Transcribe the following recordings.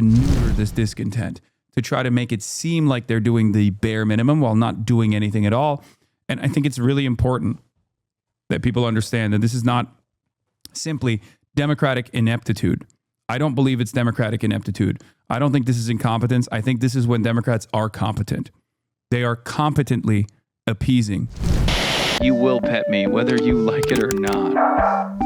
neuter this discontent, to try to make it seem like they're doing the bare minimum while not doing anything at all. And I think it's really important that people understand that this is not simply Democratic ineptitude. I don't believe it's Democratic ineptitude. I don't think this is incompetence. I think this is when Democrats are competent. They are competently appeasing. You will pet me, whether you like it or not.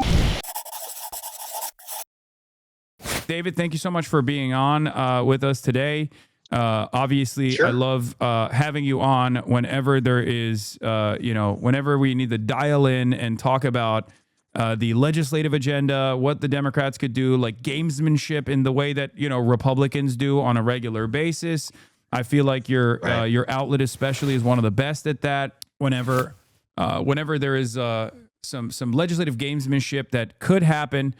David, thank you so much for being on with us today. Obviously, sure. I love having you on whenever there is, whenever we need to dial in and talk about the legislative agenda, what the Democrats could do, like gamesmanship in the way that, Republicans do on a regular basis. I feel like your outlet especially is one of the best at that. Whenever there is some legislative gamesmanship that could happen,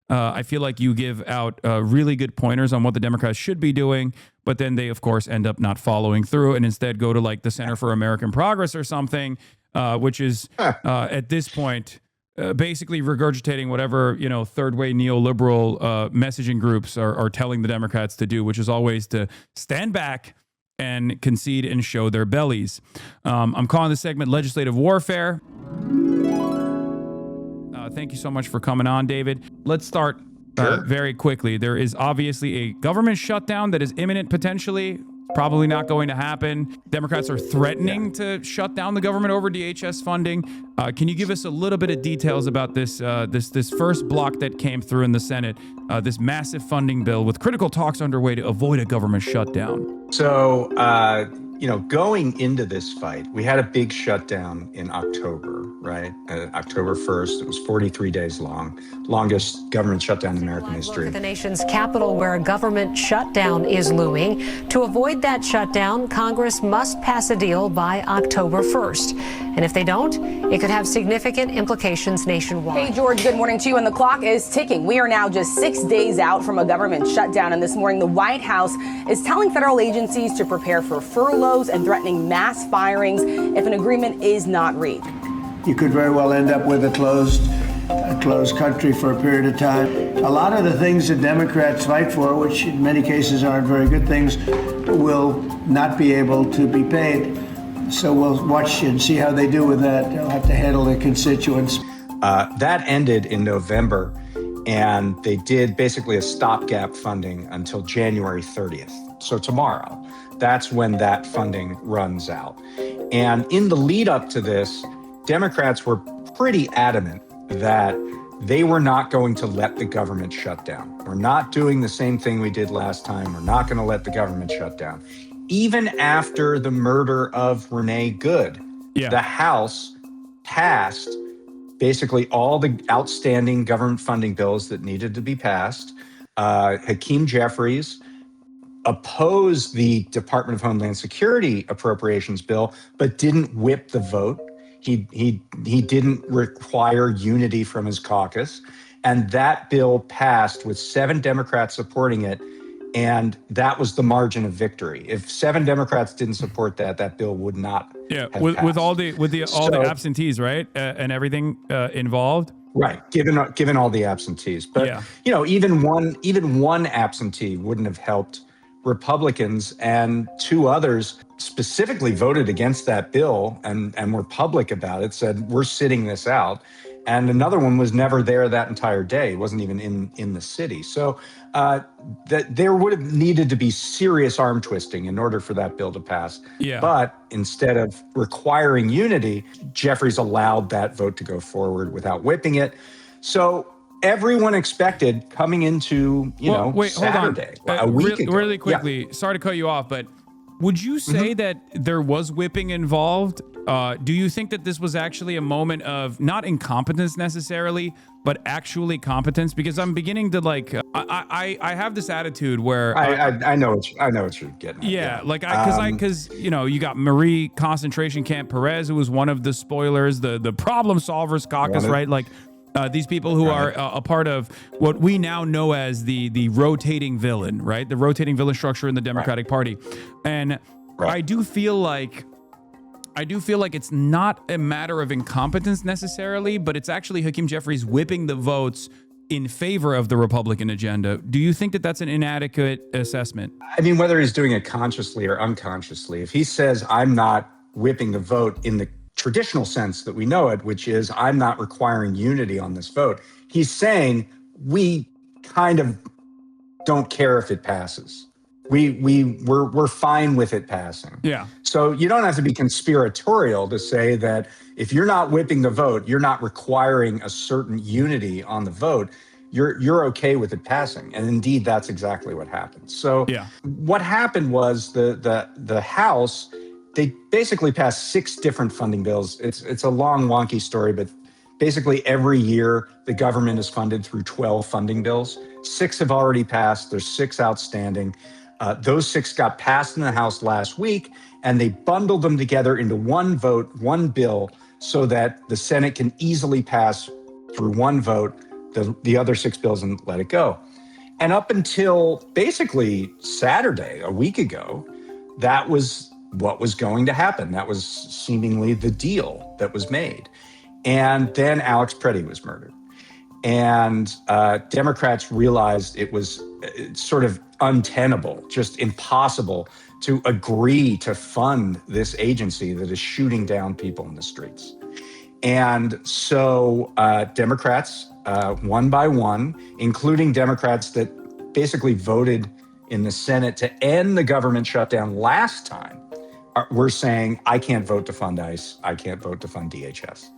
I feel like you give out really good pointers on what the Democrats should be doing, but then they, of course, end up not following through and instead go to like the Center for American Progress or something, which is at this point basically regurgitating whatever, third way neoliberal messaging groups are telling the Democrats to do, which is always to stand back and concede and show their bellies. I'm calling this segment Legislative Warfare. Thank you so much for coming on, David. Let's start very quickly. There is obviously a government shutdown that is imminent, potentially. Probably not going to happen. Democrats are threatening to shut down the government over DHS funding. Can you give us a little bit of details about this this first block that came through in the Senate, this massive funding bill with critical talks underway to avoid a government shutdown? So, going into this fight, we had a big shutdown in October, right? October 1st. It was 43 days long. Longest government shutdown in American history. Look at the nation's capital where a government shutdown is looming. To avoid that shutdown, Congress must pass a deal by October 1st. And if they don't, it could have significant implications nationwide. Hey, George, good morning to you. And the clock is ticking. We are now just 6 days out from a government shutdown. And this morning, the White House is telling federal agencies to prepare for furloughs and threatening mass firings if an agreement is not reached. You could very well end up with a closed country for a period of time. A lot of the things that Democrats fight for, which in many cases aren't very good things, will not be able to be paid. So we'll watch and see how they do with that. They'll have to handle their constituents. That ended in November, and they did basically a stopgap funding until January 30th. So tomorrow, that's when that funding runs out. And in the lead up to this, Democrats were pretty adamant that they were not going to let the government shut down. We're not doing the same thing we did last time. We're not going to let the government shut down. Even after the murder of Renee Good, the House passed basically all the outstanding government funding bills that needed to be passed. Hakeem Jeffries opposed the Department of Homeland Security appropriations bill, but didn't whip the vote. He didn't require unity from his caucus. And that bill passed with 7 Democrats supporting it. And that was the margin of victory. If 7 Democrats didn't support that, that bill would not have passed. with all the absentees, right? And everything involved. Right. Given all the absentees. But even one absentee wouldn't have helped Republicans, and 2 others specifically voted against that bill and were public about it, said, we're sitting this out. And another one was never there that entire day. It wasn't even in the city. So that there would have needed to be serious arm twisting in order for that bill to pass. Yeah. But instead of requiring unity, Jeffries allowed that vote to go forward without whipping it. So everyone expected coming into, Saturday, a week ago. Really quickly, sorry to cut you off, but would you say that there was whipping involved? Do you think that this was actually a moment of not incompetence necessarily, but actually competence? Because I'm beginning to I have this attitude where I know what you're getting at. Because you got Marie Concentration Camp Perez, who was one of the spoilers, the Problem Solvers Caucus, right? These people who are a part of what we now know as the rotating villain, right? The rotating villain structure in the Democratic Party. And I do feel like it's not a matter of incompetence necessarily, but it's actually Hakeem Jeffries whipping the votes in favor of the Republican agenda. Do you think that that's an inadequate assessment? I mean, whether he's doing it consciously or unconsciously, if he says, I'm not whipping the vote in the traditional sense that we know it, which is I'm not requiring unity on this vote, he's saying we kind of don't care if it passes. We're fine with it passing. Yeah. So you don't have to be conspiratorial to say that if you're not whipping the vote, you're not requiring a certain unity on the vote. You're okay with it passing, and indeed, that's exactly what happened. So what happened was the House, they basically passed 6 different funding bills. It's a long, wonky story, but basically every year the government is funded through 12 funding bills. 6 have already passed. There's 6 outstanding. Those 6 got passed in the House last week, and they bundled them together into one vote, one bill, so that the Senate can easily pass through one vote the other 6 bills and let it go. And up until basically Saturday, a week ago, that was what was going to happen. That was seemingly the deal that was made. And then Alex Preddy was murdered. And Democrats realized it was sort of untenable, just impossible to agree to fund this agency that is shooting down people in the streets. And so Democrats, one by one, including Democrats that basically voted in the Senate to end the government shutdown last time, were saying, I can't vote to fund ICE. I can't vote to fund DHS.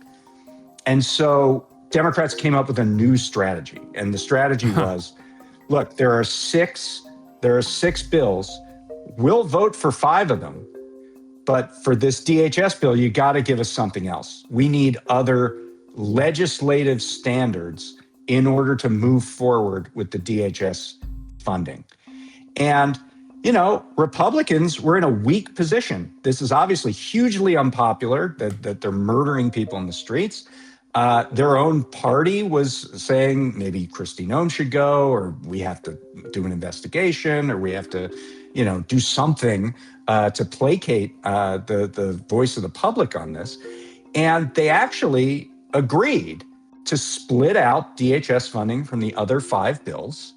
And so Democrats came up with a new strategy. And the strategy was, look, there are six bills. We'll vote for 5 of them. But for this DHS bill, you got to give us something else. We need other legislative standards in order to move forward with the DHS funding. And, you know, Republicans were in a weak position. This is obviously hugely unpopular that they're murdering people in the streets. Their own party was saying maybe Kristi Noem should go, or we have to do an investigation, or we have to, you know, do something to placate the voice of the public on this. And they actually agreed to split out DHS funding from the other 5 bills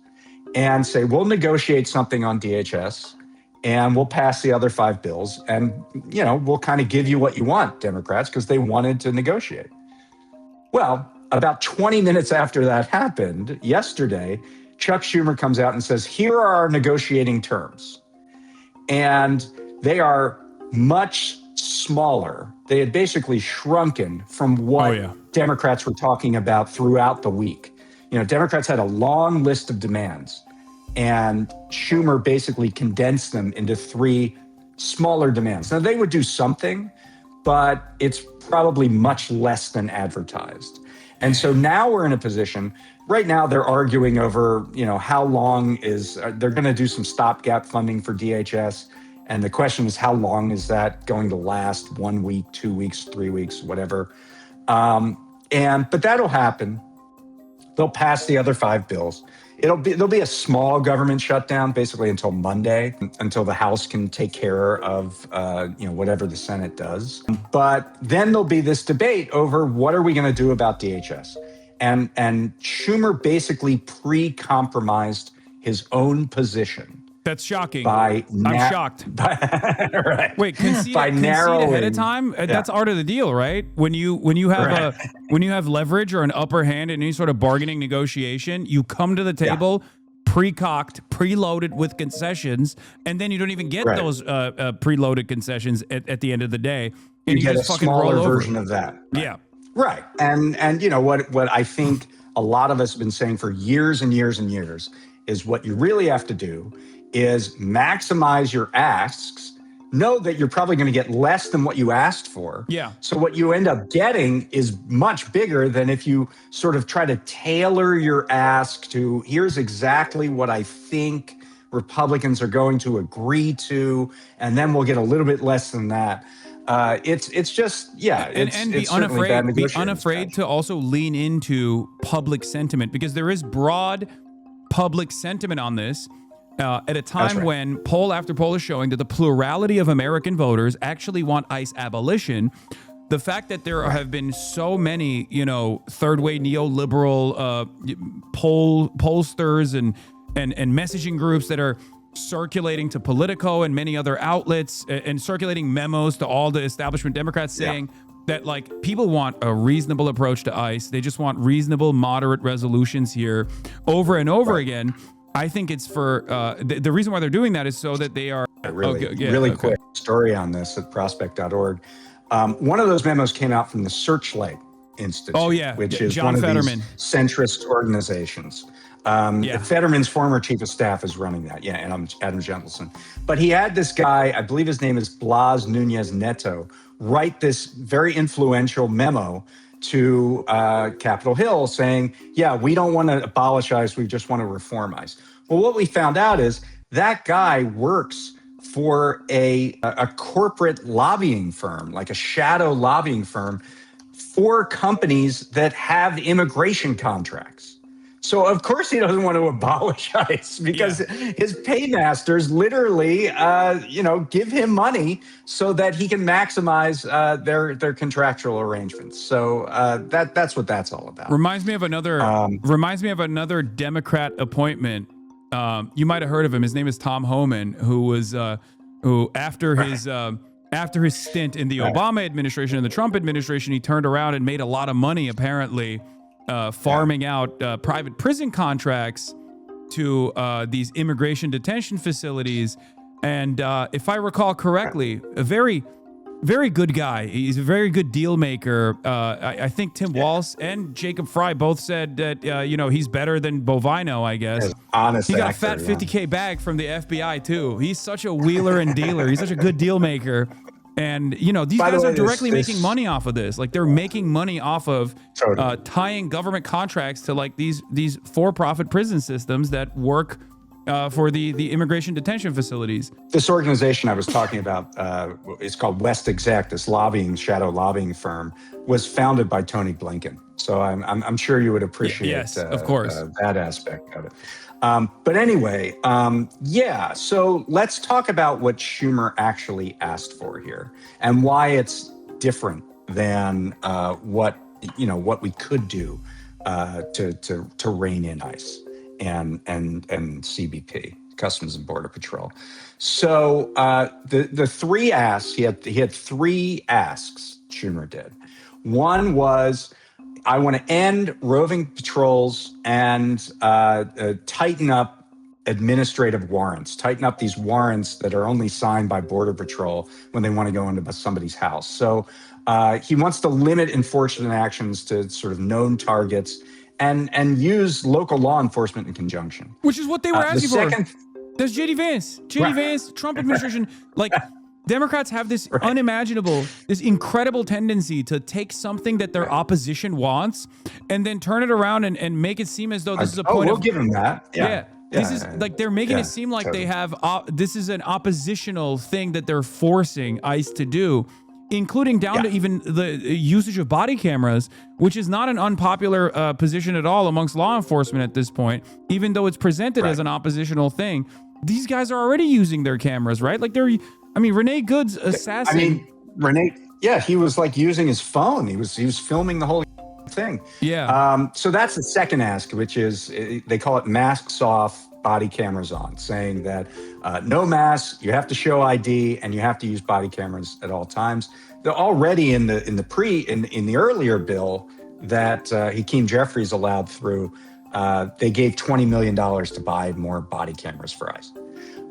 and say, we'll negotiate something on DHS and we'll pass the other 5 bills. And, you know, we'll kind of give you what you want, Democrats, because they wanted to negotiate. Well, about 20 minutes after that happened, yesterday, Chuck Schumer comes out and says, here are our negotiating terms. And they are much smaller. They had basically shrunken from what Democrats were talking about throughout the week. You know, Democrats had a long list of demands, and Schumer basically condensed them into 3 smaller demands. Now, they would do something, but it's probably much less than advertised. And so now we're in a position, right now they're arguing over, you know, how long they're going to do some stopgap funding for DHS. And the question is, how long is that going to last? 1 week, 2 weeks, 3 weeks, whatever. But that'll happen. They'll pass the other 5 bills. There'll be a small government shutdown basically until Monday, until the House can take care of whatever the Senate does. But then there'll be this debate over what are we going to do about DHS. And Schumer basically pre-compromised his own position. That's shocking. I'm shocked. Right. Wait, concede ahead of time? Yeah. That's part of the deal, right? When you have when you have leverage or an upper hand in any sort of bargaining negotiation, you come to the table pre-cocked, preloaded with concessions, and then you don't even get those preloaded concessions at the end of the day. And you get just a fucking smaller roll over. version of that. Yeah. Right. And you know what I think a lot of us have been saying for years and years and years is what you really have to do is maximize your asks. Know that you're probably going to get less than what you asked for. Yeah. So what you end up getting is much bigger than if you sort of try to tailor your ask to here's exactly what I think Republicans are going to agree to, and then we'll get a little bit less than that. It's just and be unafraid to also lean into public sentiment, because there is broad public sentiment on this. At a time when poll after poll is showing that the plurality of American voters actually want ICE abolition, the fact that there have been so many, third way neoliberal pollsters and messaging groups that are circulating to Politico and many other outlets and circulating memos to all the establishment Democrats saying that like people want a reasonable approach to ICE. They just want reasonable, moderate resolutions here over and over again. I think it's for the reason why they're doing that is so that they are quick story on this at prospect.org. One of those memos came out from the Searchlight Institute, which is John one of Fetterman. these centrist organizations. Fetterman's former chief of staff is running that. And Adam Gentleson. But he had this guy, I believe his name is Blas Nunez Neto, write this very influential memo to Capitol Hill saying, we don't want to abolish ICE, we just want to reform ICE. Well, what we found out is that guy works for a corporate lobbying firm, like a shadow lobbying firm for companies that have immigration contracts. So of course he doesn't want to abolish ICE because his paymasters literally, give him money so that he can maximize their contractual arrangements. So that's what that's all about. Reminds me of another Democrat appointment. You might have heard of him. His name is Tom Homan, who after his stint in the Obama administration and the Trump administration, he turned around and made a lot of money apparently. Farming out private prison contracts to these immigration detention facilities. And if I recall correctly, a very, very good guy. He's a very good deal maker. I think Tim Walz and Jacob Fry both said that, he's better than Bovino, I guess. Honest he got actor, a fat $50K bag from the FBI, too. He's such a wheeler and dealer. He's such a good deal maker. And, these guys are directly making money off of this. Like, they're making money off of tying government contracts to, like, these for-profit prison systems that work for the immigration detention facilities. This organization I was talking about, it's called West Exec, this shadow lobbying firm, was founded by Tony Blinken. So I'm sure you would appreciate of course. That aspect of it. But anyway, so let's talk about what Schumer actually asked for here and why it's different than what we could do to rein in ICE and CBP, Customs and Border Patrol. So the three asks, he had three asks, Schumer did. One was, I want to end roving patrols and tighten up administrative warrants, tighten up these warrants that are only signed by Border Patrol when they want to go into somebody's house. So he wants to limit enforcement actions to sort of known targets and use local law enforcement in conjunction. Which is what they were asking for. There's JD Vance, Trump administration, like... Democrats have this unimaginable, this incredible tendency to take something that their opposition wants and then turn it around and make it seem as though this is a point we'll give them that. This is like they're making it seem like they have this is an oppositional thing that they're forcing ICE to do, including down to even the usage of body cameras, which is not an unpopular position at all amongst law enforcement at this point, even though it's presented as an oppositional thing. These guys are already using their cameras, right? Like Renee Good's assassin. He was like using his phone. He was filming the whole thing. So that's the second ask, which is they call it masks off, body cameras on, saying that no masks, you have to show ID, and you have to use body cameras at all times. They're already in the earlier bill that Hakeem Jeffries allowed through. They gave $20 million to buy more body cameras for ICE.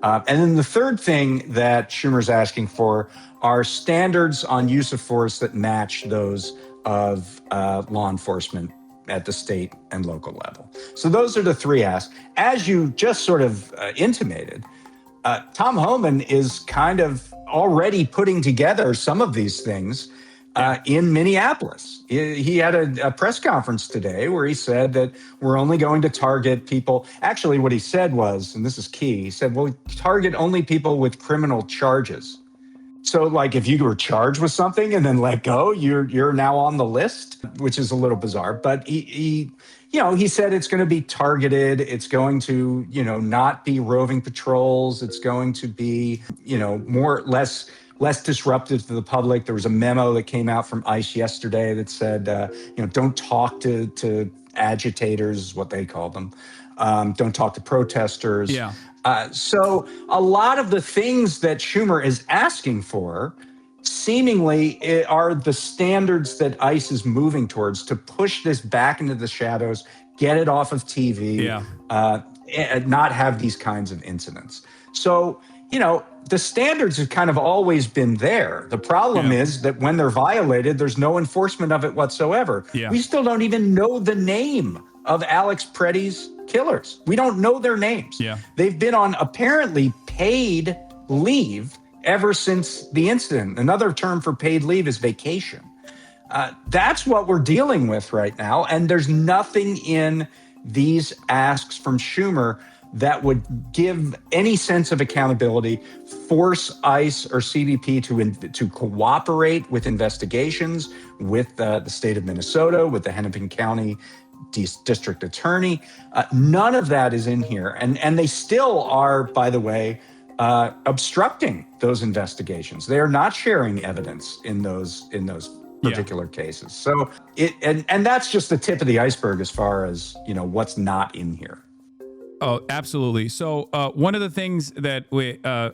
And then the third thing that Schumer's asking for are standards on use of force that match those of law enforcement at the state and local level. So those are the three asks. As you just sort of intimated, Tom Homan is kind of already putting together some of these things in Minneapolis. He had a press conference today where he said that we're only going to target people. Actually, what he said was, and this is key, he said, well, we target only people with criminal charges. So like if you were charged with something and then let go, you're now on the list, which is a little bizarre. But he said it's going to be targeted. It's going to, not be roving patrols. It's going to be, more or less less disruptive to the public. There was a memo that came out from ICE yesterday that said, don't talk to agitators, is what they call them. Don't talk to protesters. Yeah. So a lot of the things that Schumer is asking for seemingly are the standards that ICE is moving towards to push this back into the shadows, get it off of TV, and not have these kinds of incidents. So, the standards have kind of always been there. The problem is that when they're violated, there's no enforcement of it whatsoever. Yeah. We still don't even know the name of Alex Preddy's killers. We don't know their names. Yeah. They've been on apparently paid leave ever since the incident. Another term for paid leave is vacation. That's what we're dealing with right now. And there's nothing in these asks from Schumer that would give any sense of accountability, force ICE or CBP to cooperate with investigations with the state of Minnesota, with the Hennepin County district attorney. None of that is in here. And they still are, by the way, obstructing those investigations. They are not sharing evidence in those particular cases. So and that's just the tip of the iceberg as far as, what's not in here. Oh, absolutely. So one of the things that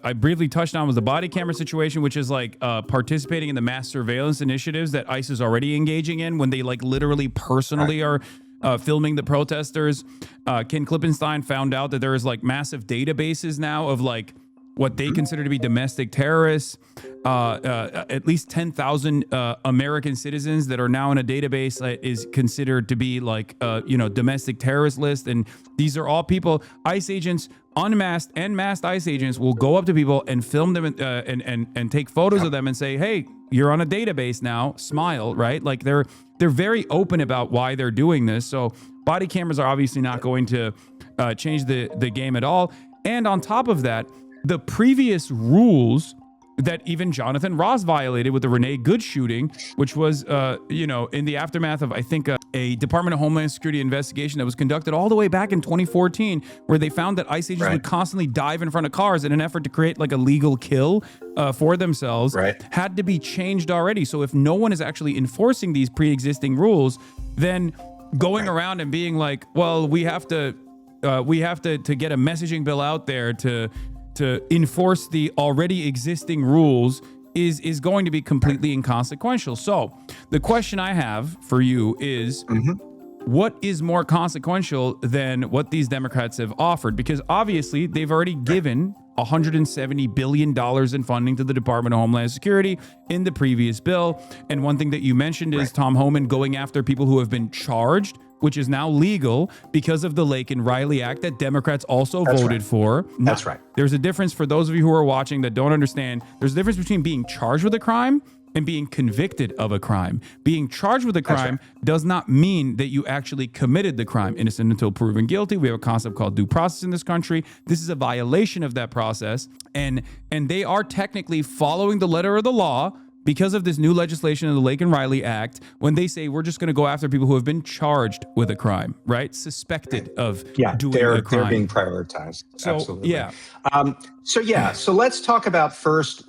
I briefly touched on was the body camera situation, which is like participating in the mass surveillance initiatives that ICE is already engaging in when they literally personally are filming the protesters. Ken Klippenstein found out that there is massive databases now of what they consider to be domestic terrorists, at least 10,000 American citizens that are now in a database that is considered to be domestic terrorist list. And these are all people, ICE agents, unmasked and masked ICE agents will go up to people and film them and take photos of them and say, hey, you're on a database now, smile, right? They're very open about why they're doing this. So body cameras are obviously not going to change the game at all. And on top of that, the previous rules that even Jonathan Ross violated with the Renee Good shooting, which was, in the aftermath of, I think, a Department of Homeland Security investigation that was conducted all the way back in 2014, where they found that ICE agents would constantly dive in front of cars in an effort to create a legal kill for themselves, had to be changed already. So if no one is actually enforcing these pre-existing rules, then going around and being well, we have to get a messaging bill out there to enforce the already existing rules is going to be completely inconsequential. So the question I have for you is, what is more consequential than what these Democrats have offered? Because obviously they've already given $170 billion in funding to the Department of Homeland Security in the previous bill. And one thing that you mentioned is Tom Homan going after people who have been charged, which is now legal because of the Laken-Riley Act that Democrats also voted for. That's right. There's a difference for those of you who are watching that don't understand. There's a difference between being charged with a crime and being convicted of a crime. Being charged with a crime does not mean that you actually committed the crime. Innocent until proven guilty. We have a concept called due process in this country. This is a violation of that process. And they are technically following the letter of the law because of this new legislation of the Laken-Riley Act, when they say we're just going to go after people who have been charged with a crime, right? Suspected of doing a crime. They're being prioritized. So, absolutely. So let's talk about first,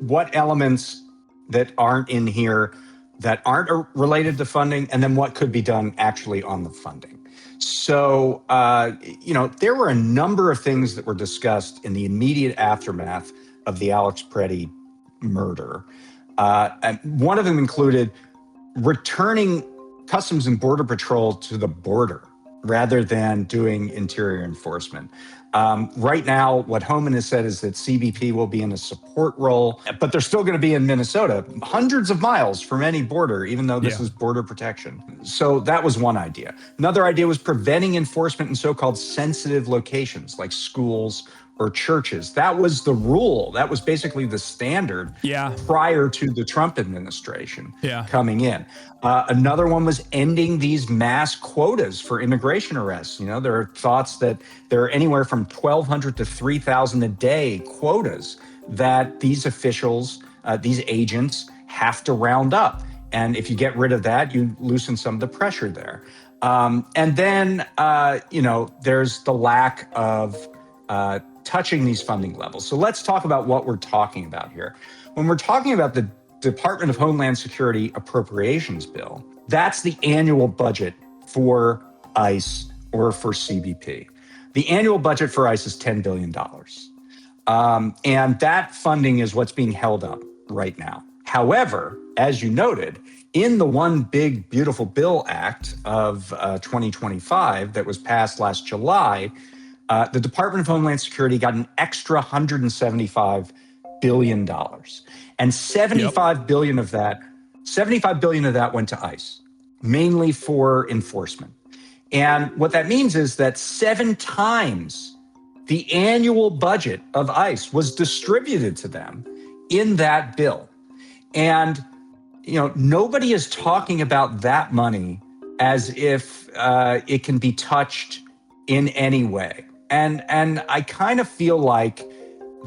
what elements that aren't in here that aren't related to funding, and then what could be done actually on the funding. So, there were a number of things that were discussed in the immediate aftermath of the Alex Preddy murder. And one of them included returning Customs and Border Patrol to the border rather than doing interior enforcement. Right now, what Homan has said is that CBP will be in a support role, but they're still going to be in Minnesota, hundreds of miles from any border, even though this is border protection. So that was one idea. Another idea was preventing enforcement in so-called sensitive locations like schools or churches. That was the rule. That was basically the standard prior to the Trump administration coming in. Another one was ending these mass quotas for immigration arrests. There are thoughts that there are anywhere from 1,200 to 3,000 a day quotas that these officials, these agents have to round up. And if you get rid of that, you loosen some of the pressure there. And then, there's the lack of touching these funding levels. So let's talk about what we're talking about here. When we're talking about the Department of Homeland Security appropriations bill, that's the annual budget for ICE or for CBP. The annual budget for ICE is $10 billion. And that funding is what's being held up right now. However, as you noted, in the One Big Beautiful Bill Act of 2025 that was passed last July, the Department of Homeland Security got an extra $175 billion. And $75 billion of that went to ICE, mainly for enforcement. And what that means is that 7 times the annual budget of ICE was distributed to them in that bill. And, nobody is talking about that money as if it can be touched in any way. And I kind of feel like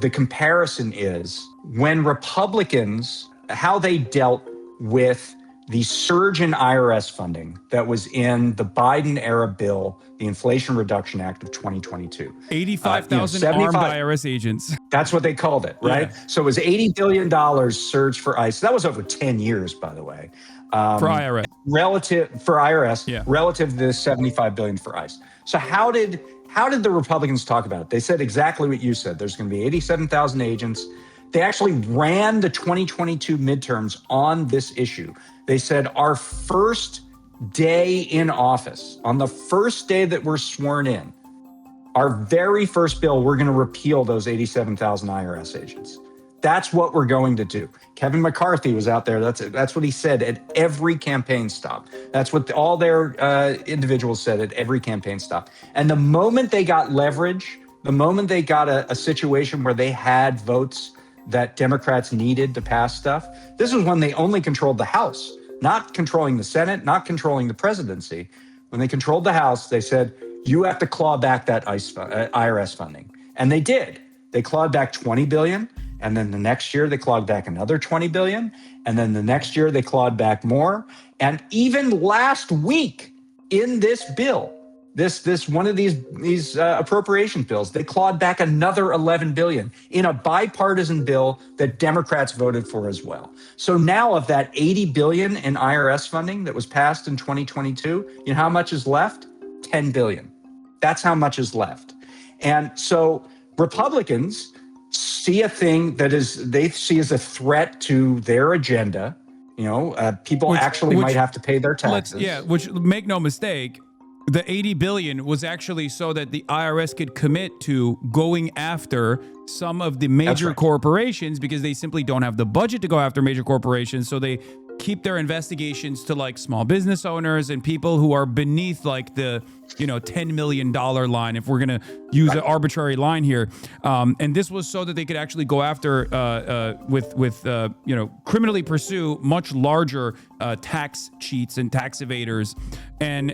the comparison is when Republicans, how they dealt with the surge in IRS funding that was in the Biden-era bill, the Inflation Reduction Act of 2022. 85,000 armed IRS agents. That's what they called it, right? Yeah. So it was $80 billion surge for ICE. That was over 10 years, by the way. For IRS. Relative to the $75 billion for ICE. So how did the Republicans talk about it? They said exactly what you said. There's going to be 87,000 agents. They actually ran the 2022 midterms on this issue. They said our first day in office, on the first day that we're sworn in, our very first bill, we're going to repeal those 87,000 IRS agents. That's what we're going to do. Kevin McCarthy was out there. That's what he said at every campaign stop. That's what all their individuals said at every campaign stop. And the moment they got leverage, the moment they got a situation where they had votes that Democrats needed to pass stuff, this was when they only controlled the House, not controlling the Senate, not controlling the presidency. When they controlled the House, they said, you have to claw back that IRS funding. And they did. They clawed back $20 billion. And then the next year, they clawed back another $20 billion. And then the next year, they clawed back more. And even last week in this bill, this one of these appropriation bills, they clawed back another $11 billion in a bipartisan bill that Democrats voted for as well. So now of that $80 billion in IRS funding that was passed in 2022, you know how much is left? $10 billion. That's how much is left. And so Republicans see a thing that they see as a threat to their agenda. People might have to pay their taxes. Which, make no mistake, the $80 billion was actually so that the IRS could commit to going after some of the major corporations, because they simply don't have the budget to go after major corporations. So they keep their investigations to like small business owners and people who are beneath like the $10 million line, if we're going to use an arbitrary line here. And this was so that they could actually go after criminally pursue much larger tax cheats and tax evaders. And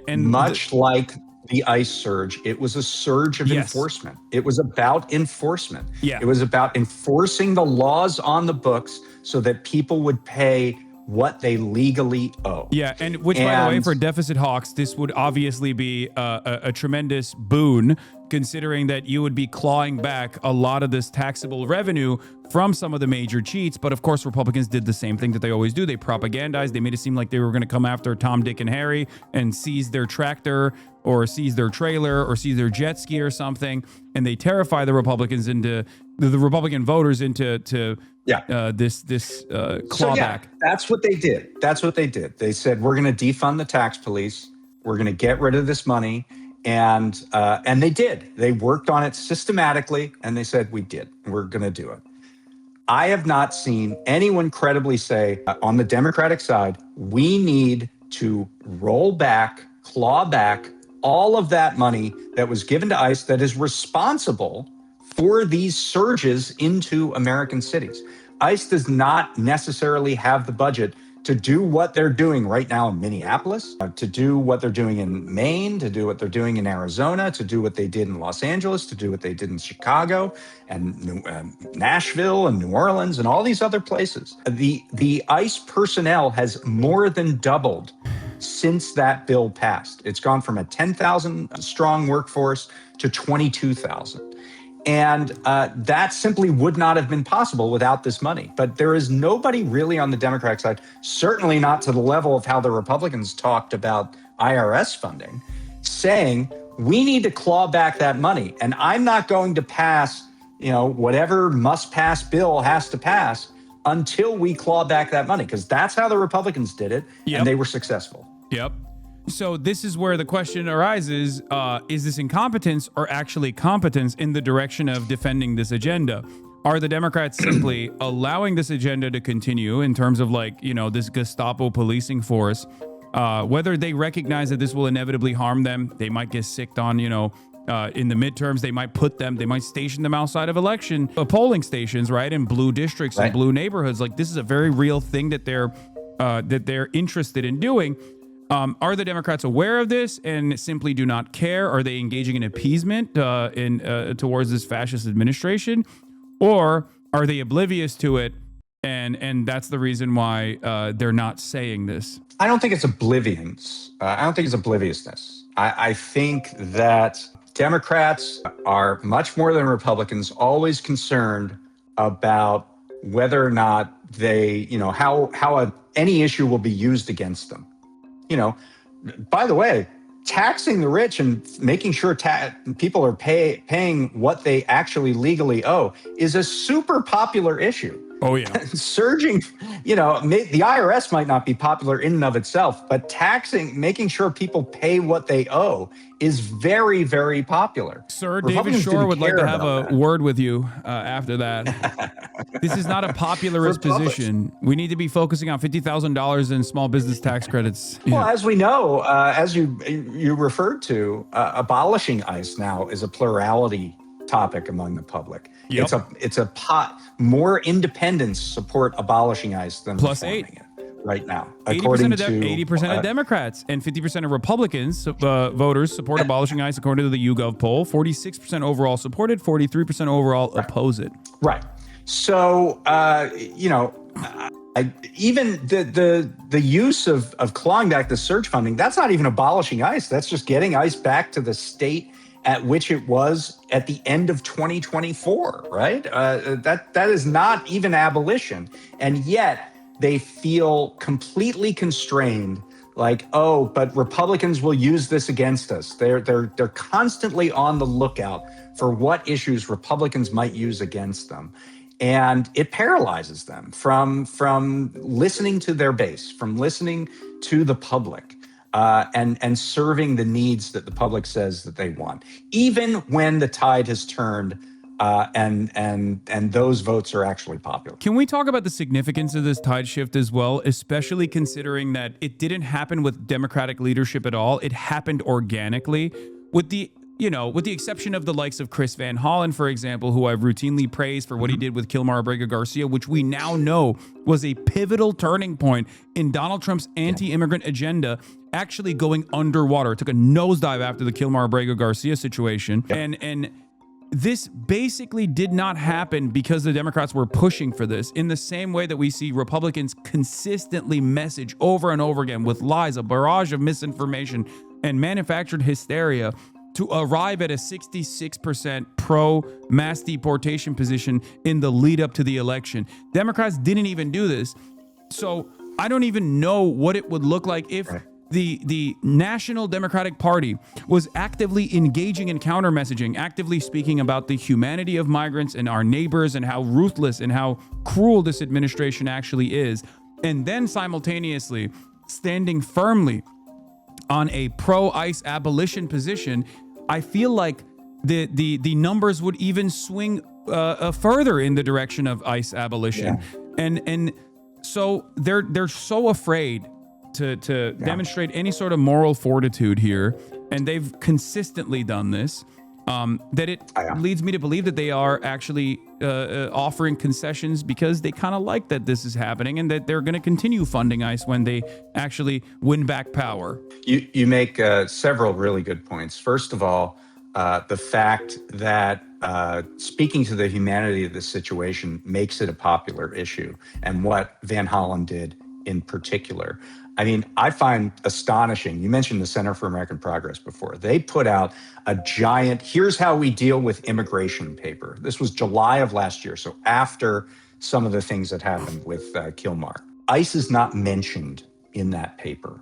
like the ICE surge, it was a surge of enforcement. It was about enforcement. Yeah. It was about enforcing the laws on the books so that people would pay what they legally owe. Yeah, and by the way, for deficit hawks, this would obviously be a tremendous boon, considering that you would be clawing back a lot of this taxable revenue from some of the major cheats. But of course, Republicans did the same thing that they always do. They propagandized. They made it seem like they were going to come after Tom, Dick, and Harry and seize their tractor or seize their trailer or seize their jet ski or something. And they terrify the Republicans into the Republican voters into this clawback. That's what they did. They said, we're going to defund the tax police. We're going to get rid of this money. And they did. They worked on it systematically, and they said, we did. We're going to do it. I have not seen anyone credibly say on the Democratic side, we need to roll back, claw back all of that money that was given to ICE that is responsible for these surges into American cities. ICE does not necessarily have the budget to do what they're doing right now in Minneapolis, to do what they're doing in Maine, to do what they're doing in Arizona, to do what they did in Los Angeles, to do what they did in Chicago and Nashville and New Orleans and all these other places. The ICE personnel has more than doubled since that bill passed. It's gone from a 10,000 strong workforce to 22,000. And that simply would not have been possible without this money. But there is nobody really on the Democratic side, certainly not to the level of how the Republicans talked about IRS funding, saying we need to claw back that money. And I'm not going to pass, whatever must pass bill has to pass until we claw back that money, because that's how the Republicans did it. Yep. And they were successful. Yep. So this is where the question arises, is this incompetence or actually competence in the direction of defending this agenda? Are the Democrats simply allowing this agenda to continue in terms of this Gestapo policing force, whether they recognize that this will inevitably harm them? They might get sicked on, in the midterms, they might station them outside of polling stations, right? In blue districts and blue neighborhoods. This is a very real thing that they're interested in doing. Are the Democrats aware of this and simply do not care? Are they engaging in appeasement towards this fascist administration, or are they oblivious to it? And that's the reason why they're not saying this. I don't think it's oblivioususness. I think that Democrats are much more than Republicans, always concerned about whether or not they, how any issue will be used against them. By the way, taxing the rich and making sure people are paying what they actually legally owe is a super popular issue. Oh, yeah. Surging, the IRS might not be popular in and of itself, but making sure people pay what they owe is very, very popular. Sir, David Shore would like to have a word with you after that. This is not a populist position. We need to be focusing on $50,000 in small business tax credits. Well, as we know, as you referred to, abolishing ICE now is a plurality topic among the public. Yep. More independents support abolishing ICE than plus reforming 8 it right now. 80% of Democrats and 50% of Republicans voters support abolishing ICE, according to the YouGov poll. 46% overall supported, 43% overall oppose it. Right. So, even the use of clawing back the surge funding, that's not even abolishing ICE. That's just getting ICE back to the state at which it was at the end of 2024, right? That is not even abolition. And yet they feel completely constrained, but Republicans will use this against us. They're constantly on the lookout for what issues Republicans might use against them. And it paralyzes them from listening to their base, from listening to the public. And serving the needs that the public says that they want, even when the tide has turned and those votes are actually popular. Can we talk about the significance of this tide shift as well, especially considering that it didn't happen with Democratic leadership at all? It happened organically with the exception of the likes of Chris Van Hollen, for example, who I've routinely praised for what he did with Kilmar Abrego Garcia, which we now know was a pivotal turning point in Donald Trump's anti-immigrant agenda actually going underwater. It took a nosedive after the Kilmar Abrego Garcia situation. Yep. And this basically did not happen because the Democrats were pushing for this, in the same way that we see Republicans consistently message over and over again with lies, a barrage of misinformation and manufactured hysteria to arrive at a 66% pro-mass deportation position in the lead up to the election. Democrats didn't even do this. So I don't even know what it would look like if the National Democratic Party was actively engaging in counter messaging, actively speaking about the humanity of migrants and our neighbors and how ruthless and how cruel this administration actually is, and then simultaneously standing firmly on a pro-ICE abolition position. I feel like the numbers would even swing further in the direction of ICE abolition, and so they're so afraid to demonstrate any sort of moral fortitude here, and they've consistently done this. That it leads me to believe that they are actually offering concessions because they kind of like that this is happening, and that they're going to continue funding ICE when they actually win back power. You make several really good points. First of all, the fact that speaking to the humanity of this situation makes it a popular issue, and what Van Hollen did in particular. I mean, I find astonishing. You mentioned the Center for American Progress before. They put out a giant, here's how we deal with immigration paper. This was July of last year, so after some of the things that happened with Kilmar. ICE is not mentioned in that paper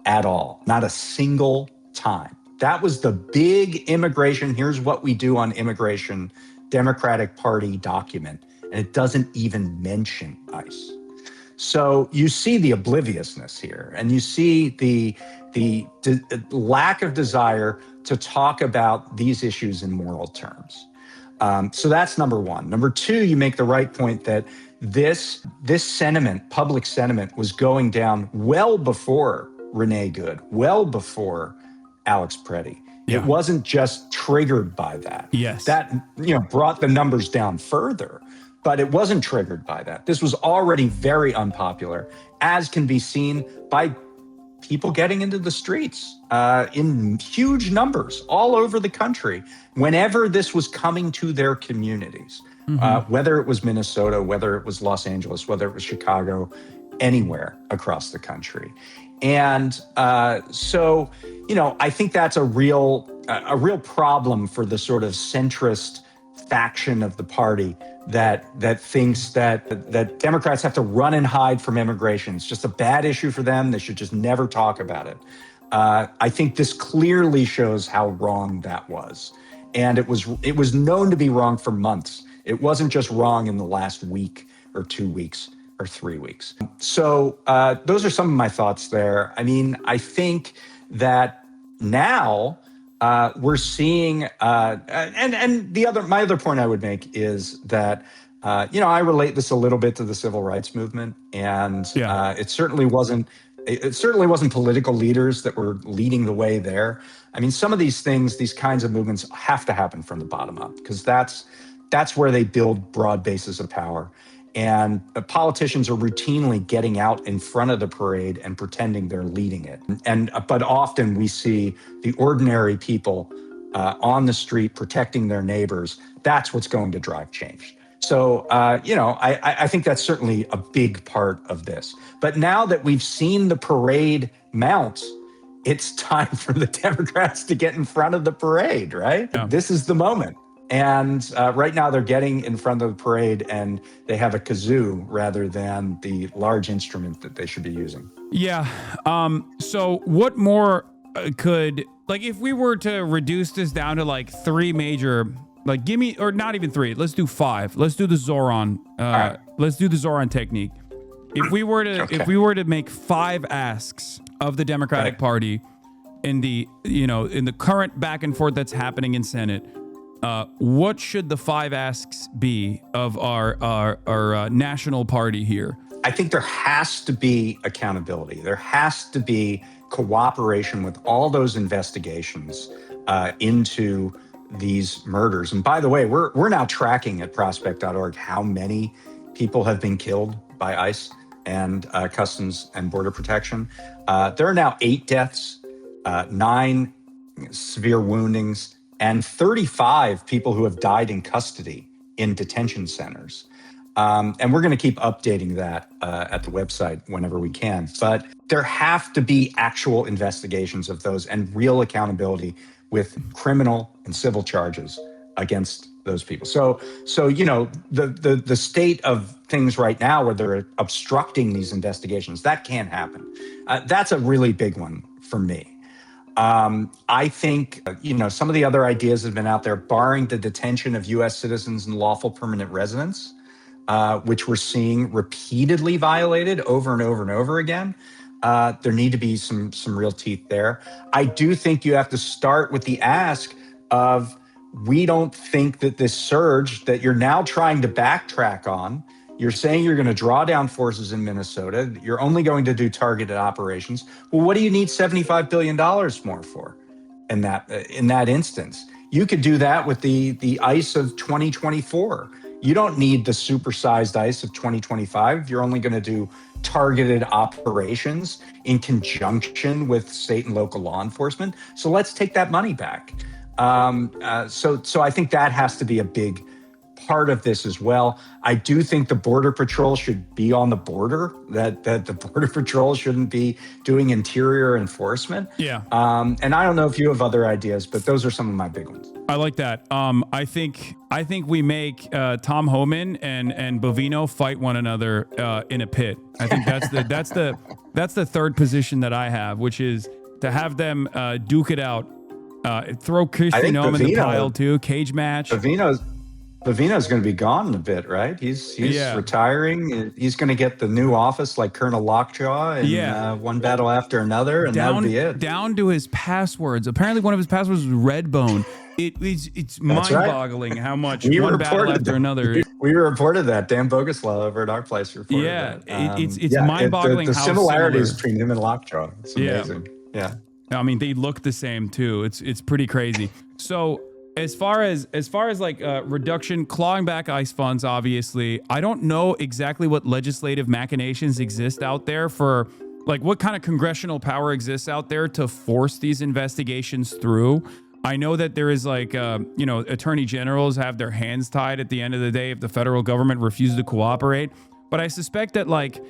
at all, not a single time. That was the big immigration, here's what we do on immigration, Democratic Party document, and it doesn't even mention ICE. So you see the obliviousness here, and you see the lack of desire to talk about these issues in moral terms. So that's number one. Number two, you make the right point that this sentiment, public sentiment, was going down well before Renee Good, well before Alex Preddy. Yeah. It wasn't just triggered by that. Yes. That, brought the numbers down further, but it wasn't triggered by that. This was already very unpopular, as can be seen by people getting into the streets in huge numbers all over the country whenever this was coming to their communities, whether it was Minnesota, whether it was Los Angeles, whether it was Chicago, anywhere across the country. And so, I think that's a real problem for the sort of centrist faction of the party that thinks that Democrats have to run and hide from immigration. It's just a bad issue for them. They should just never talk about it. I think this clearly shows how wrong that was. And it was known to be wrong for months. It wasn't just wrong in the last week or 2 weeks or 3 weeks. So those are some of my thoughts there. I mean, I think that now we're seeing, and my other point I would make is that, I relate this a little bit to the civil rights movement, and it certainly wasn't political leaders that were leading the way there. I mean, some of these things, these kinds of movements have to happen from the bottom up, because that's where they build broad bases of power. And politicians are routinely getting out in front of the parade and pretending they're leading it. But often we see the ordinary people on the street protecting their neighbors. That's what's going to drive change. So, I think that's certainly a big part of this. But now that we've seen the parade mount, it's time for the Democrats to get in front of the parade, right? Yeah. This is the moment. And right now they're getting in front of the parade and they have a kazoo rather than the large instrument that they should be using. Yeah. So what more if we were to reduce this down to like three major, or not even three, let's do five. Let's do the Zoran. Right. Let's do the Zoran technique. If we were to make 5 asks of the Democratic Party in the current back and forth that's happening in Senate, what should the 5 asks be of our national party here? I think there has to be accountability. There has to be cooperation with all those investigations into these murders. And by the way, we're now tracking at prospect.org how many people have been killed by ICE and Customs and Border Protection. There are now 8 deaths, 9 severe woundings, and 35 people who have died in custody in detention centers. And we're going to keep updating that at the website whenever we can. But there have to be actual investigations of those and real accountability with criminal and civil charges against those people. So the state of things right now where they're obstructing these investigations, that can't happen. That's a really big one for me. I think, some of the other ideas have been out there, barring the detention of U.S. citizens and lawful permanent residents, which we're seeing repeatedly violated over and over and over again. There need to be some real teeth there. I do think you have to start with the ask of, we don't think that this surge that you're now trying to backtrack on, you're saying you're going to draw down forces in Minnesota. You're only going to do targeted operations. Well, what do you need $75 billion more for in that instance? You could do that with the ICE of 2024. You don't need the supersized ICE of 2025. You're only going to do targeted operations in conjunction with state and local law enforcement. So let's take that money back. So I think that has to be a big part of this as well. I do think the Border Patrol should be on the border, that the Border Patrol shouldn't be doing interior enforcement. Yeah. And I don't know if you have other ideas, but those are some of my big ones. I like that. I think we make Tom Homan and Bovino fight one another in a pit. I think that's the third position that I have, which is to have them duke it out. Throw Kristi Noem in the pile too. Cage match. Bovino's going to be gone in a bit, right? He's retiring. He's going to get the new office like Colonel Lockjaw and one battle after another, and that'll be it. Down to his passwords. Apparently, one of his passwords was Redbone. It's mind-boggling how much one battle after another. We reported that. Dan Boguslaw over at our place reported that. It's mind-boggling the how similarities similar. between him and Lockjaw. It's amazing. Yeah. I mean, they look the same too. It's pretty crazy. So as far as like reduction, clawing back ICE funds, obviously, I don't know exactly what legislative machinations exist out there for, like, what kind of congressional power exists out there to force these investigations through. I know that there is like, attorney generals have their hands tied at the end of the day if the federal government refuses to cooperate. But I suspect that, like,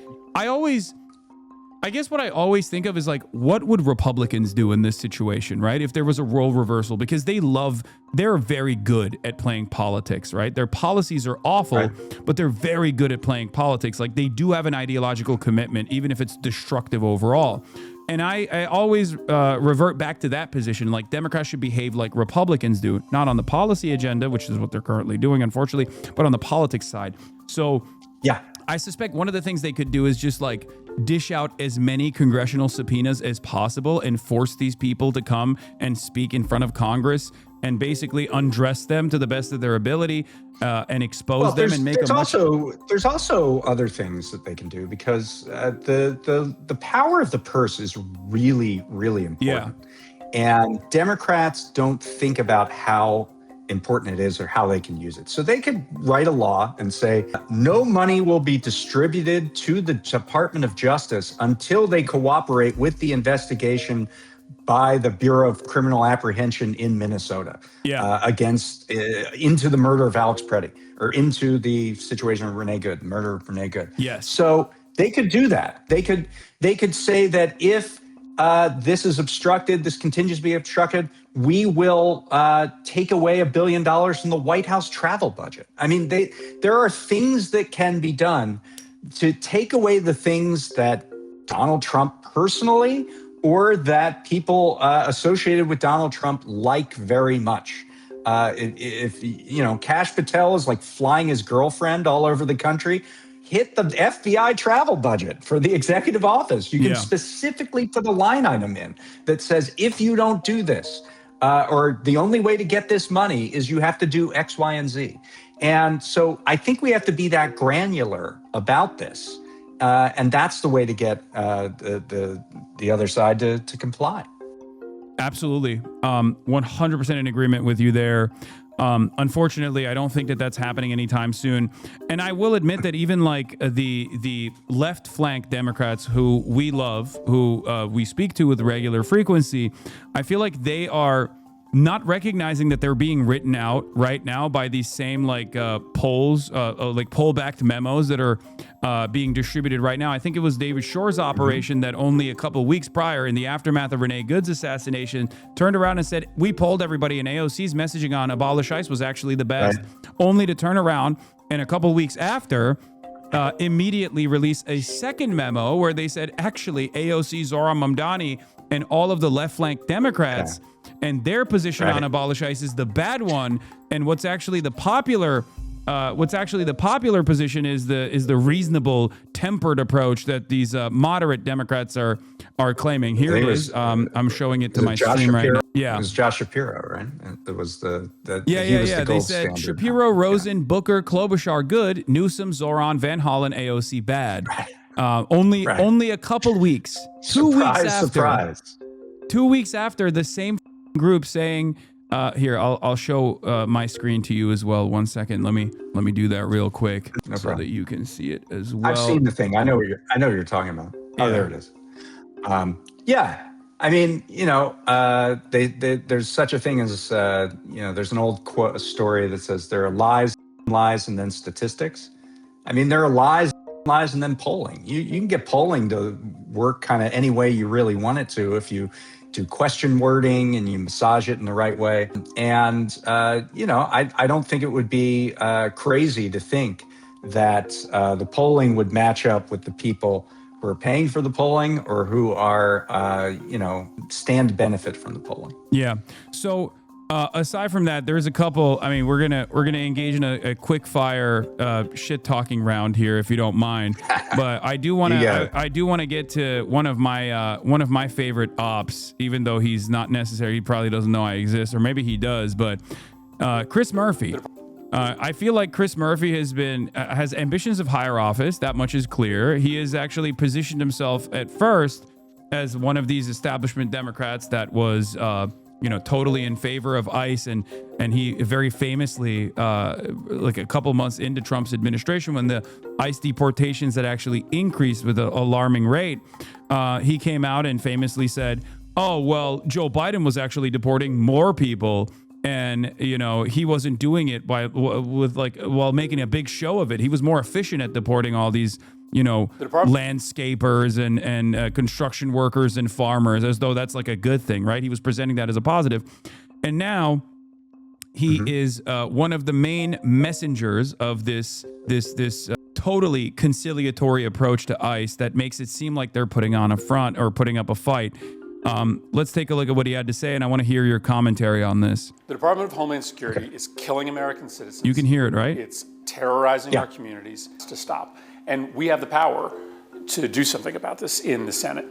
I guess what I always think of is, like, what would Republicans do in this situation, right? If there was a role reversal, because they're very good at playing politics, right? Their policies are awful, right, but they're very good at playing politics. Like, they do have an ideological commitment, even if it's destructive overall. And I always revert back to that position. Like, Democrats should behave like Republicans do, not on the policy agenda, which is what they're currently doing, unfortunately, but on the politics side. So yeah, I suspect one of the things they could do is just, like, dish out as many congressional subpoenas as possible and force these people to come and speak in front of Congress and basically undress them to the best of their ability and expose them and make them. There's also other things that they can do, because the power of the purse is really, really important. Yeah. And Democrats don't think about how important it is or how they can use it. So they could write a law and say, no money will be distributed to the Department of Justice until they cooperate with the investigation by the Bureau of Criminal Apprehension in Minnesota into the murder of Alex Preddy, or into the situation of Renee Good, murder of Renee Good. Yes. So they could do that. They could say that if this is obstructed, this continues to be obstructed, we will take away $1 billion from the White House travel budget. I mean, there are things that can be done to take away the things that Donald Trump personally, or that people associated with Donald Trump like very much. If Kash Patel is like flying his girlfriend all over the country, hit the FBI travel budget for the executive office. You can specifically put a line item in that says, if you don't do this, or the only way to get this money is you have to do X, Y, and Z. And so I think we have to be that granular about this. And that's the way to get the other side to comply. Absolutely. 100% in agreement with you there. Unfortunately, I don't think that that's happening anytime soon. And I will admit that even like the left flank Democrats who we love, who we speak to with regular frequency, I feel like they are not recognizing that they're being written out right now by these same polls, like poll-backed memos that are being distributed right now. I think it was David Shore's operation that only a couple weeks prior, in the aftermath of Renee Good's assassination, turned around and said, we polled everybody, and AOC's messaging on abolish ICE was actually the best, only to turn around and a couple weeks after immediately release a second memo where they said, actually, AOC, Zohran Mamdani, and all of the left flank Democrats and their position on abolish ICE is the bad one, and what's actually the popular position is the reasonable, tempered approach that these moderate Democrats are claiming. Here it is. I'm showing it to my stream right now. Yeah, it was Josh Shapiro, right? It was the They said Shapiro, Rosen, Booker, Klobuchar good, Newsom, Zoran, Van Hollen, AOC bad. Only a couple weeks. 2 weeks after. 2 weeks after, the same group saying, here, I'll show my screen to you as well. 1 second. Let me do that real quick so that you can see it as well. I've seen the thing. I know what you're talking about. Oh, there it is. I mean, there's such a thing as, there's an old story that says there are lies lies and then statistics. I mean, there are lies and then polling. You can get polling to work kind of any way you really want it to if you do question wording and you massage it in the right way. And, I don't think it would be crazy to think that the polling would match up with the people who are paying for the polling or who are, stand to benefit from the polling. Yeah. So aside from that, there's a couple. I mean, we're gonna engage in a quick fire shit talking round here, if you don't mind. But I do want to get to one of my favorite ops, even though he's not necessary. He probably doesn't know I exist, or maybe he does. But Chris Murphy. I feel like Chris Murphy has ambitions of higher office. That much is clear. He has actually positioned himself at first as one of these establishment Democrats that was, totally in favor of ICE, and he very famously, like a couple months into Trump's administration, when the ICE deportations had actually increased with an alarming rate, he came out and famously said, "Oh well, Joe Biden was actually deporting more people." And, he wasn't doing it while making a big show of it. He was more efficient at deporting all these, landscapers and construction workers and farmers, as though that's like a good thing, right? He was presenting that as a positive. And now he is one of the main messengers of this totally conciliatory approach to ICE that makes it seem like they're putting on a front or putting up a fight. Let's take a look at what he had to say, and I want to hear your commentary on this. The Department of Homeland Security is killing American citizens. You can hear it, right? It's terrorizing our communities to stop. And we have the power to do something about this in the Senate.